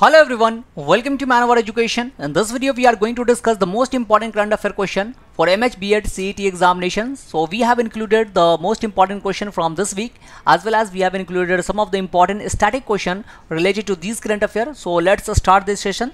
Hello everyone, welcome to Man Our Education. In this video we are going to discuss the most important current affair question for MH B.Ed CET examinations. So we have included the most important question from this week, as well as we have included some of the important static question related to these current affairs. So let's start this session.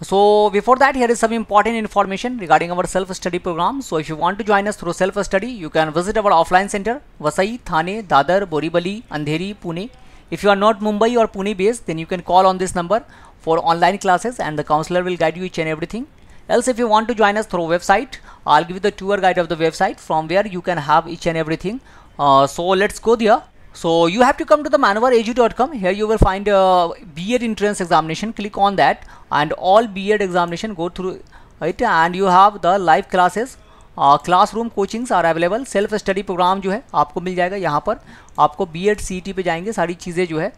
So before that, here is some important information regarding our self-study program. So if you want to join us through self-study, you can visit our offline center, Vasai, Thane, Dadar, Borivali, Andheri, Pune. If you are not Mumbai or Pune based, then you can call on this number for online classes and the counselor will guide you each and everything. Else if you want to join us through website, I'll give you the tour guide of the website from where you can have each and everything. So let's go there. So you have to come to the manovaredu.com. Here you will find B.Ed entrance examination. Click on that and all B.Ed examination go through it, and you have the live classes. Classroom coachings are available. Self study programme जो है आपको मिल जाएगा. यहाँ पर आपको B.Ed CET पे जाएंगे, सारी चीज़ें जो है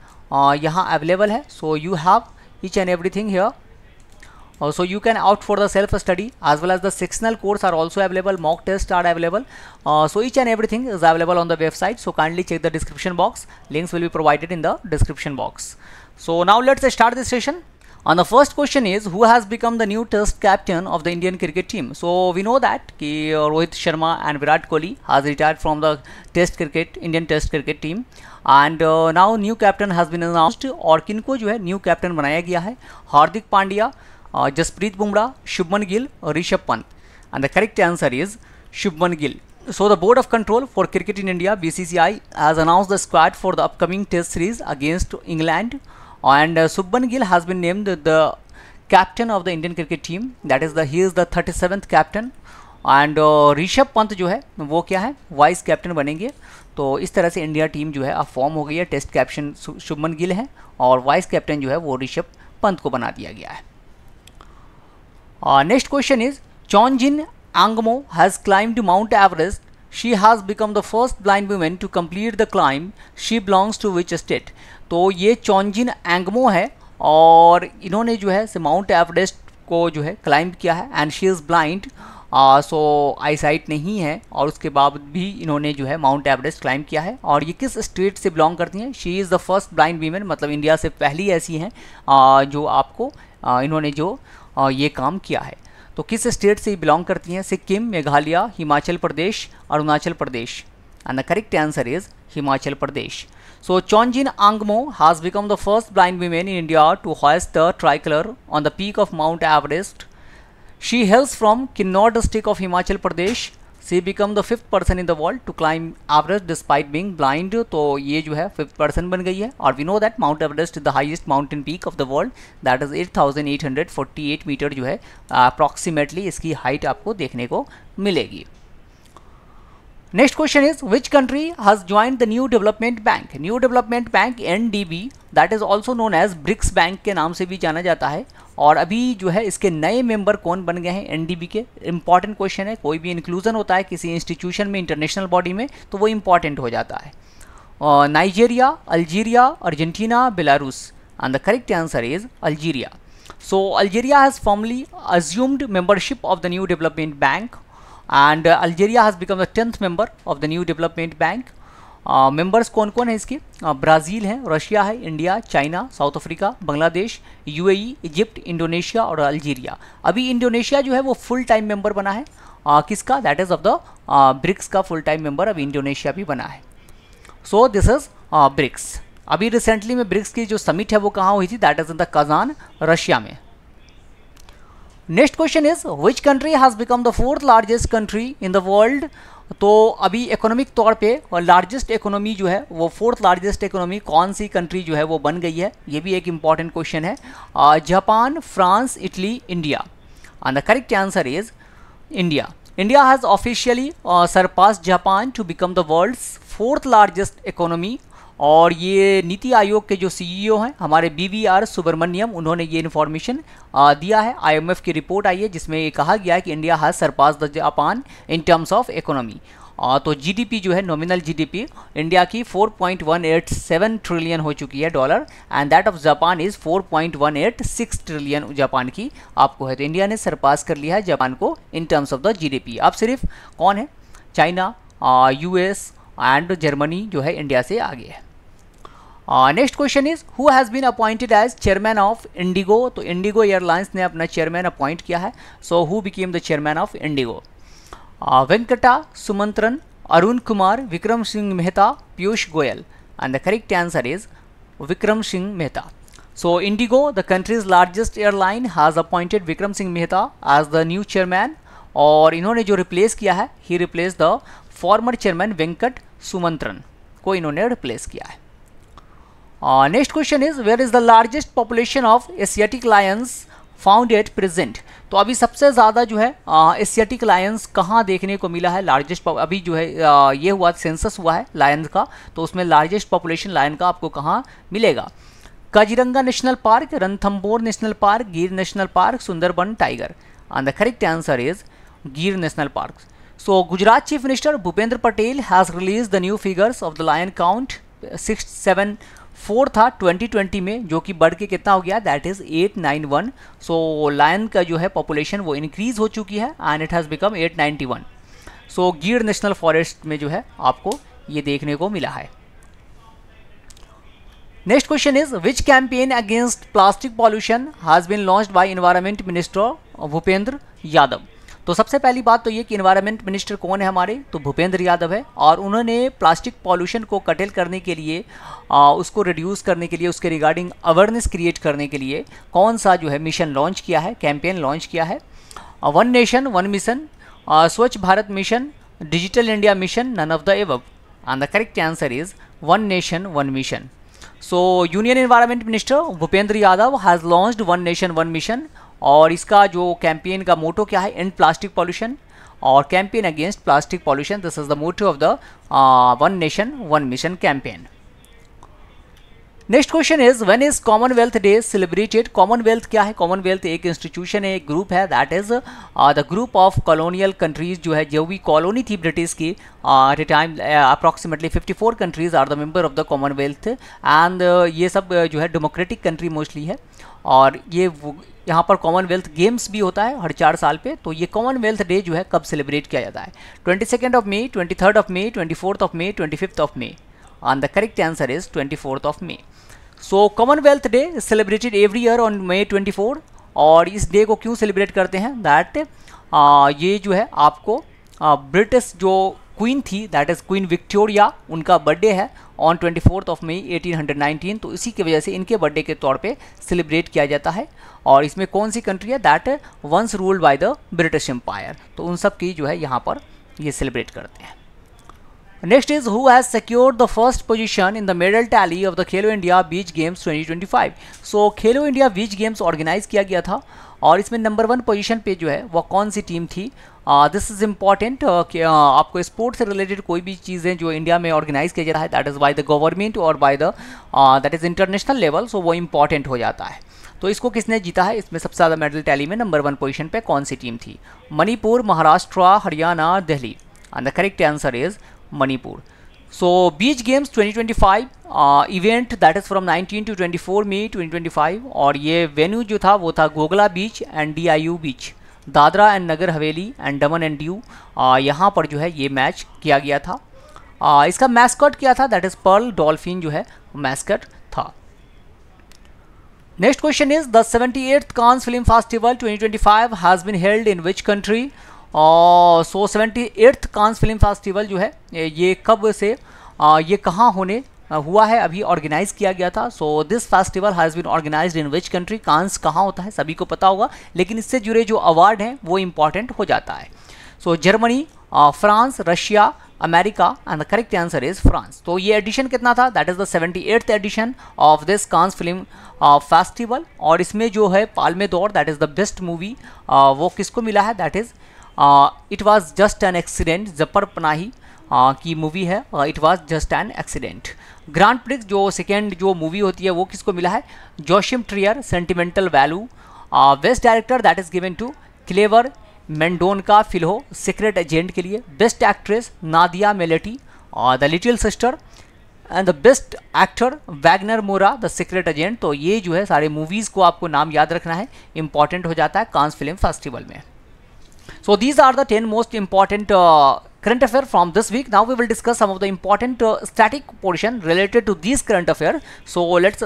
यहाँ अवेलेबल है. So you have each and everything here. So you can opt for the self study as well as the sectional course are also available. Mock tests are available. So each and everything is available on the website. So kindly check the description box. Links will be provided in the description box. So now let's start this session. And the first question is, who has become the new test captain of the Indian cricket team? So we know that कि Rohit Sharma and Virat Kohli has retired from the Indian test cricket team, and now new captain has been announced. और किनको जो है new captain बनाया गया है? Hardik Pandya, Jasprit Bumrah, Shubman Gill, Rishabh Pant. And the correct answer is Shubman Gill. So the Board of Control for Cricket in India, BCCI, has announced the squad for the upcoming test series against England, and Shubman Gill has been named the captain of the Indian cricket team. That is he is the 37th captain, and Rishabh Pant जो है वो क्या है, vice captain बनेंगे. तो इस तरह से इंडिया टीम जो है अब फॉर्म हो गई है. टेस्ट कैप्टन शुभमन गिल है और वाइस कैप्टन जो है वो ऋषभ पंत को बना दिया गया है. Next question is, Chonjin Angmo has climbed Mount Everest. She has become the first blind woman to complete the climb. She belongs to which state? तो ये चौंजिन एंगमो है और इन्होंने जो है माउंट एवरेस्ट को जो है क्लाइंब किया है, and she is blind. So I site नहीं है और उसके बाद भी इन्होंने जो है माउंट एवरेस्ट क्लाइंब किया है. और ये किस स्टेट से बिलोंग करती हैं? She is the first blind women, मतलब इंडिया से पहली ऐसी हैं जो आपको इन्होंने जो ये काम किया है. तो किस स्टेट से बिलोंग करती हैं? Sikkim, Meghalaya, Himachal Pradesh, Arunachal Pradesh. And the correct answer is Himachal Pradesh. So Chonjin Angmo has become the first blind woman in India to hoist the tricolor on the peak of Mount Everest. She hails from Kinnaur district of Himachal Pradesh. She became the 5th person in the world to climb Everest despite being blind. तो ये जो है 5th person बन गई है. और we know that Mount Everest is the highest mountain peak of the world. That is 8,848 metre जो है approximately इसकी हाइट आपको देखने को मिलेगी. Next question is, which country has joined the New Development Bank? New Development Bank NDB, that is also known as BRICS bank के नाम से भी जाना जाता है. और अभी जो है इसके नए मेंबर कौन बन गए हैं NDB के? इंपॉर्टेंट क्वेश्चन है. कोई भी इंक्लूजन होता है किसी इंस्टीट्यूशन में, इंटरनेशनल बॉडी में, तो वो इंपॉर्टेंट हो जाता है. Nigeria, Algeria, Argentina, Belarus. And the correct answer is Algeria. So Algeria has formally assumed membership of the new development bank, and Algeria has become the 10th member of the new development bank. Members कौन कौन है इसके? Brazil है, Russia है, India, China, South Africa, Bangladesh, UAE, Egypt, Indonesia और Algeria. अभी Indonesia जो है वो फुल टाइम मेंबर बना है. किसका? That is of the BRICS का फुल टाइम मेंबर अभी इंडोनेशिया भी बना है. So this is BRICS. अभी रिसेंटली में ब्रिक्स की जो समिट है वो कहाँ हुई थी? That is in the Kazan, Russia में. Next question is, which country has become the 4th largest country in the world? तो अभी इकोनॉमिक तौर पे लार्जेस्ट इकोनॉमी जो है वो 4th लार्जेस्ट इकोनॉमी कौन सी कंट्री जो है वो बन गई है? ये भी एक इंपॉर्टेंट क्वेश्चन है. Japan, France, Italy, India. And the correct answer is India. India has officially surpass Japan to become the world's 4th largest economy. और ये नीति आयोग के जो CEO हैं हमारे BVR सुब्रमण्यम, उन्होंने ये इन्फॉर्मेशन दिया है. IMF की रिपोर्ट आई है जिसमें ये कहा गया है कि India has surpass the Japan in terms of economy. तो GDP जो है, नॉमिनल GDP इंडिया की 4.187 ट्रिलियन हो चुकी है dollar, and that of Japan is 4.186 trillion Japan की आपको है. तो इंडिया ने सरपास कर लिया है जापान को इन टर्म्स ऑफ द GDP. अब सिर्फ कौन है? चाइना, US एंड जर्मनी जो है इंडिया से आगे है. Next question is who has been appointed as chairman of IndiGo. तो इंडिगो एयरलाइंस ने अपना चेयरमैन अपॉइंट किया है। So who became the chairman of IndiGo? Venkata Sumantran, Arun Kumar, Vikram Singh Mehta, Piyush Goyal. And the correct answer is Vikram Singh Mehta. So Indigo, the country's largest airline, has appointed Vikram Singh Mehta as the new chairman. और इन्होंने जो replace किया है, he replaced the former chairman Venkat सुमंत्रन को इन्होंने replace किया है. Next question is where is the largest population of Asiatic lions found at present. तो अभी सबसे ज़्यादा जो है एशियाटिक लायंस कहाँ देखने को मिला है? लार्जेस्ट अभी जो है ये हुआ सेंसस हुआ है लायंस का, तो उसमें लार्जेस्ट पॉपुलेशन लायन का आपको कहाँ मिलेगा? Kaziranga national park, Ranthambore national park, Gir national park, Sundarban tiger. And the correct answer is Gir national park. So Gujarat chief minister Bhupendra Patel has release the new figures of the lion count. 674 था 2020 में, जो कि बढ़ के कितना हो गया? That is 891. सो लायन का जो है पॉपुलेशन वो इंक्रीज हो चुकी है एंड इट हैज़ बिकम 891. सो गिर नेशनल फॉरेस्ट में जो है आपको ये देखने को मिला है. Next question is which campaign against plastic pollution has been launched by Environment Minister Bhupendra Yadav. तो सबसे पहली बात तो ये कि इन्वायरमेंट मिनिस्टर कौन है हमारे? तो भूपेंद्र यादव है. और उन्होंने प्लास्टिक पॉल्यूशन को कटेल करने के लिए, उसको रिड्यूस करने के लिए, उसके रिगार्डिंग अवेयरनेस क्रिएट करने के लिए कौन सा जो है मिशन लॉन्च किया है, कैंपेन लॉन्च किया है? One nation one mission, Swachh Bharat mission, digital India mission, none of the above. And the correct answer is one nation one mission. So union environment minister Bhupender Yadav has launched one nation one mission. और इसका जो campaign का motto क्या है? End plastic pollution और campaign against plastic pollution. This is the motto of the one nation one mission campaign. Next question is when is Commonwealth Day celebrated. Commonwealth क्या है? Commonwealth एक इंस्टीट्यूशन है, एक group है, that is the group of colonial countries. जो है जो भी कॉलोनी थी ब्रिटिश की, time approximately 54 countries are the member of the Commonwealth. And ये सब जो है डेमोक्रेटिक कंट्री मोस्टली है. और ये यहाँ पर कॉमनवेल्थ गेम्स भी होता है हर 4 साल पे. तो ये कॉमनवेल्थ डे जो है कब सेलिब्रेट किया जाता है? 22 of May, 23 of May, 24 of May, 25 of May. And the correct answer is 24th of May. So Commonwealth Day is celebrated every year on May 24. और इस डे को क्यों सेलिब्रेट करते हैं? दैट ये जो है आपको ब्रिटिश जो क्वीन थी, दैट इज़ क्वीन विक्टोरिया, उनका बर्थडे है ऑन 24 ऑफ मई 1819. तो इसी की वजह से इनके बर्थडे के तौर पे सेलिब्रेट किया जाता है. और इसमें कौन सी कंट्री है? That once ruled by the British Empire. तो उन सब की जो है यहाँ पर ये सेलिब्रेट करते हैं. Next is who has secured the first position in the medal tally of the Khelo India Beach Games 2025. So Khelo India Beach Games organise किया गया था और इसमें नंबर 1 पोजीशन पे जो है वो कौन सी टीम थी? दिस इज इम्पॉर्टेंट कि आपको स्पोर्ट्स से रिलेटेड कोई भी चीज़ें जो इंडिया में ऑर्गेनाइज किया जा रहा है, that is by the government और by the that is international level, so वो इम्पॉर्टेंट हो जाता है. तो इसको किसने जीता है? इसमें सबसे ज़्यादा मेडल टैली में नंबर 1 पोजीशन पे कौन सी टीम थी? Manipur, Maharashtra, Haryana, Delhi. And the correct answer is Manipur. So Beach Games 2025 event that is from 19 to 24 May 2025. और ये वेन्यू जो था वो था Ghoghla beach and DIU beach, Dadra and Nagar Haveli and Daman and Diu. यहाँ पर जो है ये मैच किया गया था. इसका मैस्कट क्या था? दैट इज़ पर्ल डॉल्फिन जो है मैस्कट था. Next question is the 78th Cannes film festival 2025 has been held in which country. So 78th Cannes film festival जो है ये कब से ये कहाँ होने हुआ है? अभी ऑर्गेनाइज किया गया था. So this festival has been organised in which country. Cannes कहाँ होता है सभी को पता होगा, लेकिन इससे जुड़े जो अवार्ड हैं वो इंपॉर्टेंट हो जाता है. So Germany, France, Russia, America. And the correct answer is France. तो ये एडिशन कितना था? That is the 78th edition of this Cannes film festival. और इसमें जो है Palme d'Or, that is the best movie, वो किसको मिला है? That is it was just an accident. Jafar Panahi की मूवी है it was just an accident. Grand Prix जो सेकेंड जो मूवी होती है वो किसको मिला है? Joachim Trier, sentimental value. Best director that is given to Kleber Mendonça Filho, secret agent के लिए. Best actress Nadia Melliti, the little sister. And the best actor Wagner Moura, the secret agent. तो ये जो है सारे movies को आपको नाम याद रखना है, इंपॉर्टेंट हो जाता है कांस फिल्म फेस्टिवल में. So these are the 10 most important current affair from this week. Now we will discuss some of the important static portion related to these current affair. So let's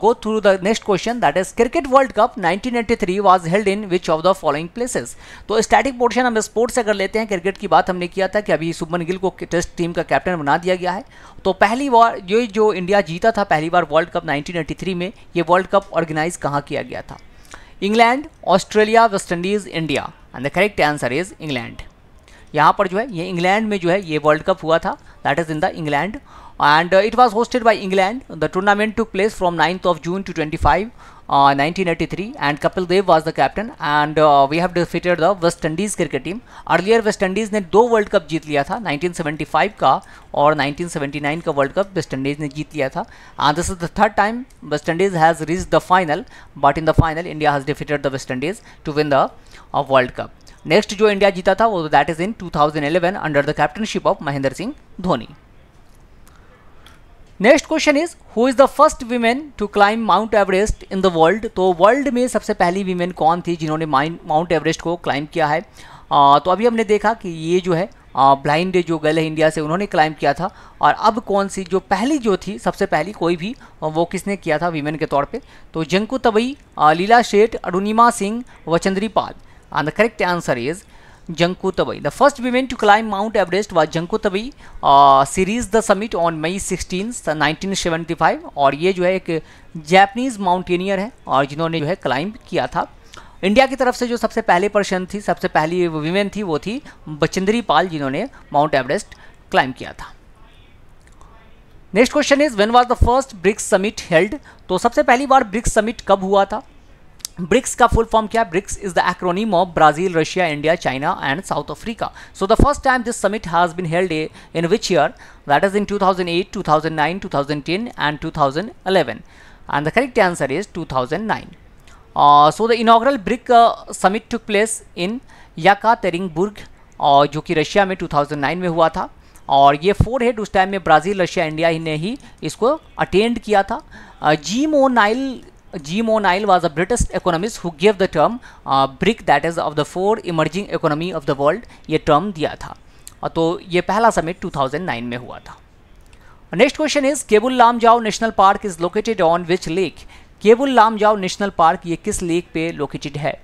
go through the next question, that is Cricket World Cup 1983 was held in which of the following places. तो static portion हम sports से कर लेते हैं. Cricket की बात हमने किया था कि अभी शुभमन गिल को टेस्ट टीम का कैप्टन बना दिया गया है. तो पहली बार जो इंडिया जीता था पहली बार वर्ल्ड कप 1983 में, ये वर्ल्ड कप ऑर्गेनाइज कहाँ किया गया था? England, Australia, West Indies, India. And the correct answer is England. यहाँ पर जो है ये इंग्लैंड में जो है ये वर्ल्ड कप हुआ था, that is in the England, and it was hosted by England. The tournament took place from 9th of June to 25 1983 and Kapil Dev was the captain and we have defeated the West Indies cricket team. Earlier West Indies ने 2 world cup जीत लिया था, 1975 का और 1979 का world cup West Indies ने जीत लिया था. And this is the third time West Indies has reached the final, but in the final India has defeated the West Indies to win the world cup. Next जो India जीता था वो that is in 2011 under the captaincy of Mahendra Singh Dhoni. Next question is who is the first women to climb Mount Everest in the world. तो world में सबसे पहली women कौन थी जिन्होंने माउंट एवरेस्ट को क्लाइम किया है? तो अभी हमने देखा कि ये जो है ब्लाइंड जो गर्ल है इंडिया से, उन्होंने क्लाइम किया था. और अब कौन सी जो पहली जो थी सबसे पहली कोई भी वो किसने किया था वीमेन के तौर पे? तो जंकू तबई, लीला शेठ, अरुणिमा सिंह, वचंद्री पाल. And the correct answer is Janku Tabai. The first women to climb Mount Everest was Janku Tabai. She reached the summit on May 16, 1975. और ये जो है एक जापानीज माउंटेनियर है और जिन्होंने जो है क्लाइंब किया था. इंडिया की तरफ से जो सबसे पहले पर्सन थी, सबसे पहली वीमेन थी, वो थी बचेंद्री पाल जिन्होंने माउंट एवरेस्ट क्लाइंब किया था. Next question is when was the first BRICS summit held. तो सबसे पहली बार ब्रिक्स समिट कब हुआ था? ब्रिक्स का फुल फॉर्म क्या है? BRICS is the acronym of Brazil, Russia, India, China and South Africa. So the first time this summit has been held in which year? That is in 2008, 2009, 2010 and 2011. And the correct answer is 2009. So the inaugural BRIC summit took place in Yekaterinburg, जो कि Russia में 2009 में हुआ था. और ये 4 head उस time में ब्राज़ील, रशिया, इंडिया ने ही इसको अटेंड किया था. Jim O'Neill was a British economist who gave the term BRIC, that is of the 4 emerging economy of the world, ये टर्म दिया था. तो ये पहला समिट 2009 में हुआ था. Next question is Keibul Lamjao national park is located on which lake. Keibul Lamjao national park ये किस लेक पे लोकेटेड है?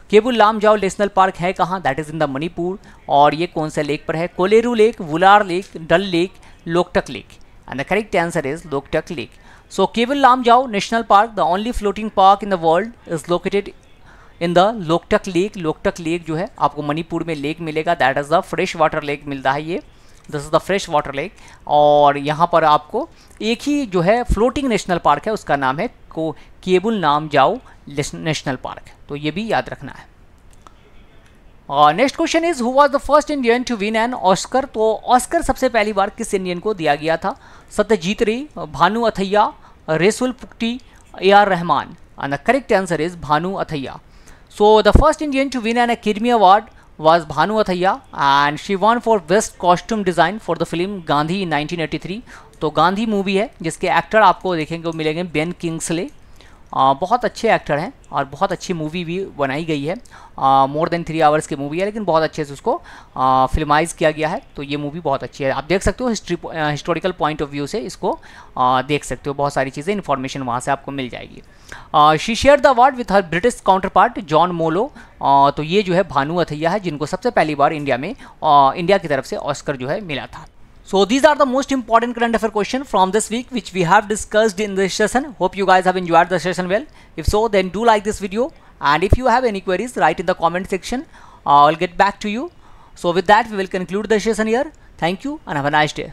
केबुल लामजाओ नेशनल पार्क है कहाँ? That is in the Manipur. और ये कौन से लेक पर है? Kolleru lake, Wular lake, Dal lake, Loktak lake. And the correct answer is Loktak lake. So Kebil Lamjao National Park, the only floating park in the world, is located in the Loktak Lake. Loktak Lake जो है आपको मणिपुर में lake मिलेगा, that is the fresh water lake मिलता है ये. This is the fresh water lake. और यहाँ पर आपको एक ही जो है फ्लोटिंग नेशनल पार्क है, उसका नाम है केबुल लामजाओ नेशनल पार्क. तो ये भी याद रखना है. Next question is who was the first Indian to win an Oscar. तो ऑस्कर सबसे पहली बार किस इंडियन को दिया गया था? Satyajit Ray, Bhanu Athaiya, Resul Pookutty, AR Rahman. And the correct answer is Bhanu Athaiya. So the first Indian to win an Academy award was Bhanu Athaiya and she won for best costume design for the film Gandhi in 1983. तो Gandhi movie है जिसके एक्टर आपको देखेंगे वो मिलेंगे बेन किंग्सले. बहुत अच्छे actor हैं और बहुत अच्छी मूवी भी बनाई गई है. मोर देन 3 आवर्स की मूवी है, लेकिन बहुत अच्छे से उसको फिल्माइज किया गया है. तो ये मूवी बहुत अच्छी है, आप देख सकते हो. हिस्टोरिकल पॉइंट ऑफ व्यू से इसको देख सकते हो. बहुत सारी चीज़ें, इन्फॉर्मेशन वहाँ से आपको मिल जाएगी. She share the award with her British counterpart John Mollo. तो ये जो है भानु अथैया है जिनको सबसे पहली बार इंडिया में इंडिया की तरफ से ऑस्कर जो है मिला था. So these are the most important current affair question from this week which we have discussed in this session. Hope you guys have enjoyed the session well. If so, then do like this video, and if you have any queries, write in the comment section. I'll get back to you. So with that, we will conclude the session here. Thank you and have a nice day.